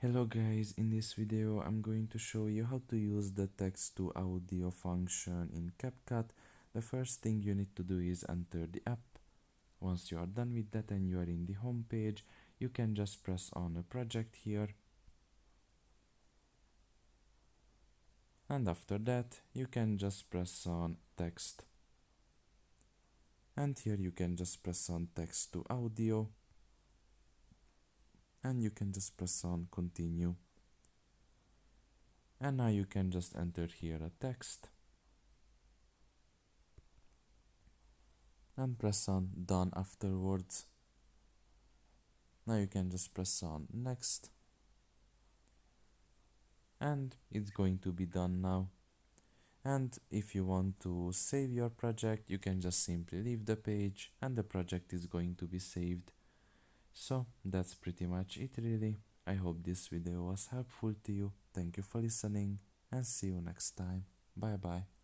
Hello guys, in this video I'm going to show you how to use the text to audio function in Capcut. The first thing you need to do is enter the app. Once you are done with that and you are in the home page, you can just press on a project here. And after that, you can just press on text. And here you can just press on text to audio. And you can just press on continue. And now you can just enter here a text and press on done afterwards. Now you can just press on next and it's going to be done now. And if you want to save your project, you can just simply leave the page and the project is going to be saved. So that's pretty much it really. I hope this video was helpful to you. Thank you for listening and see you next time. Bye bye.